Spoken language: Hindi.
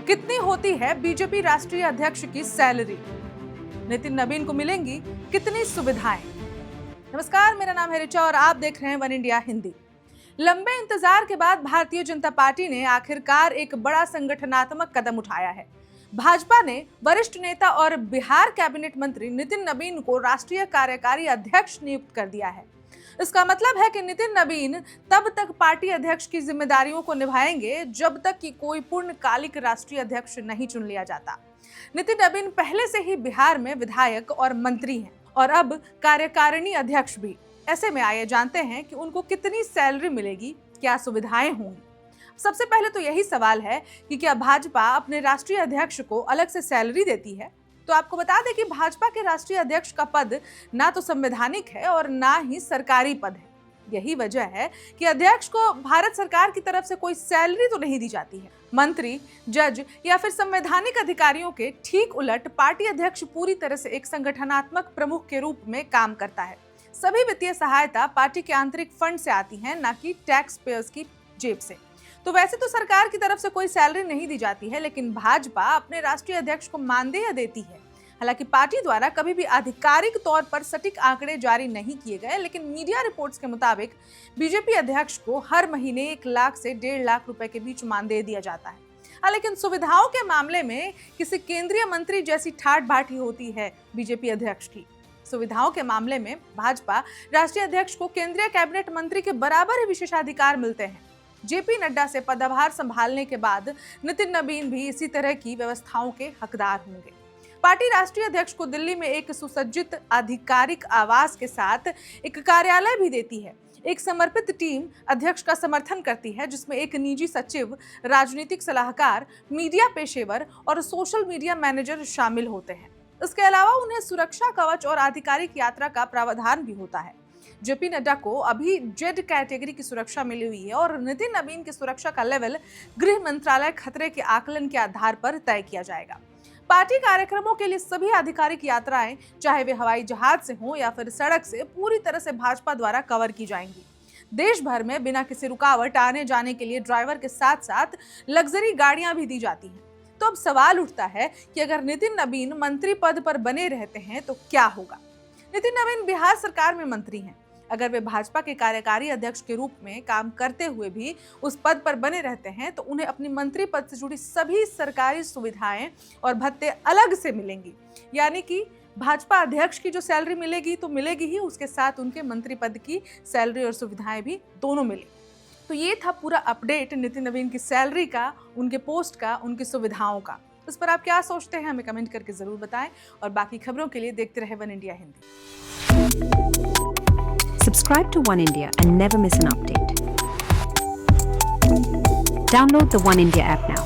कितनी होती है बीजेपी राष्ट्रीय अध्यक्ष की सैलरी? नितिन नवीन को मिलेंगी कितनी सुविधाएं? नमस्कार, मेरा नाम है रिचा और आप देख रहे हैं वन इंडिया हिंदी। लंबे इंतजार के बाद भारतीय जनता पार्टी ने आखिरकार एक बड़ा संगठनात्मक कदम उठाया है। भाजपा ने वरिष्ठ नेता और बिहार कैबिनेट मंत्री नितिन नवीन को राष्ट्रीय कार्यकारी अध्यक्ष नियुक्त कर दिया है। इसका मतलब है कि नितिन नवीन तब तक पार्टी अध्यक्ष की जिम्मेदारियों को निभाएंगे जब तक कि कोई पूर्णकालिक राष्ट्रीय अध्यक्ष नहीं चुन लिया जाता। नितिन नवीन पहले से ही बिहार में विधायक और मंत्री हैं और अब कार्यकारिणी अध्यक्ष भी। ऐसे में आइए जानते हैं कि उनको कितनी सैलरी मिलेगी, क्या सुविधाएं होंगी। सबसे पहले तो यही सवाल है कि क्या भाजपा अपने राष्ट्रीय अध्यक्ष को अलग से सैलरी देती है? तो आपको बता दें कि भाजपा के राष्ट्रीय अध्यक्ष का पद ना तो संवैधानिक है और ना ही सरकारी पद है। यही वजह है कि अध्यक्ष को भारत सरकार की तरफ से कोई सैलरी तो नहीं दी जाती है। मंत्री, जज या फिर संवैधानिक अधिकारियों के ठीक उलट पार्टी अध्यक्ष पूरी तरह से एक संगठनात्मक प्रमुख के रूप में काम करता है। सभी वित्तीय सहायता पार्टी के आंतरिक फंड से आती है, ना कि टैक्स पेयर्स की जेब से। तो वैसे तो सरकार की तरफ से कोई सैलरी नहीं दी जाती है, लेकिन भाजपा अपने राष्ट्रीय अध्यक्ष को मानदेय देती है। हालांकि पार्टी द्वारा कभी भी आधिकारिक तौर पर सटीक आंकड़े जारी नहीं किए गए, लेकिन मीडिया रिपोर्ट्स के मुताबिक बीजेपी अध्यक्ष को हर महीने 1 लाख से 1.5 लाख रुपए के बीच मानदेय दिया जाता है। लेकिन सुविधाओं के मामले में किसी केंद्रीय मंत्री जैसी ठाट बाठी होती है बीजेपी अध्यक्ष की। सुविधाओं के मामले में भाजपा राष्ट्रीय अध्यक्ष को केंद्रीय कैबिनेट मंत्री के बराबर ही विशेषाधिकार मिलते हैं। जेपी नड्डा से पदभार संभालने के बाद नितिन नवीन भी इसी तरह की व्यवस्थाओं के हकदार होंगे। पार्टी राष्ट्रीय अध्यक्ष को दिल्ली में एक सुसज्जित आधिकारिक आवास के साथ एक कार्यालय भी देती है। एक समर्पित टीम अध्यक्ष का समर्थन करती है, जिसमें एक निजी सचिव, राजनीतिक सलाहकार, मीडिया पेशेवर और सोशल मीडिया मैनेजर शामिल होते हैं। इसके अलावा उन्हें सुरक्षा कवच और आधिकारिक यात्रा का प्रावधान भी होता है। जेपी नड्डा को अभी जेड कैटेगरी की सुरक्षा मिली हुई है और नितिन नवीन की सुरक्षा का लेवल गृह मंत्रालय खतरे के आकलन के आधार पर तय किया जाएगा। पार्टी कार्यक्रमों के लिए सभी आधिकारिक यात्राएं, चाहे वे हवाई जहाज से हों या फिर सड़क से, पूरी तरह से भाजपा द्वारा कवर की जाएंगी। देश भर में बिना किसी रुकावट आने जाने के लिए ड्राइवर के साथ साथ लग्जरी गाड़ियां भी दी जाती हैं। तो अब सवाल उठता है कि अगर नितिन नवीन मंत्री पद पर बने रहते हैं तो क्या होगा? नितिन नवीन बिहार सरकार में मंत्री हैं। अगर वे भाजपा के कार्यकारी अध्यक्ष के रूप में काम करते हुए भी उस पद पर बने रहते हैं तो उन्हें अपनी मंत्री पद से जुड़ी सभी सरकारी सुविधाएं और भत्ते अलग से मिलेंगी। यानी कि भाजपा अध्यक्ष की जो सैलरी मिलेगी तो मिलेगी ही, उसके साथ उनके मंत्री पद की सैलरी और सुविधाएं भी दोनों मिलेंगी। तो ये था पूरा अपडेट नितिन नवीन की सैलरी का, उनके पोस्ट का, उनकी सुविधाओं का। इस पर आप क्या सोचते हैं हमें कमेंट करके जरूर बताएं और बाकी खबरों के लिए देखते रहे one India Hindi. Subscribe to One India and never miss an update. Download the One India app now.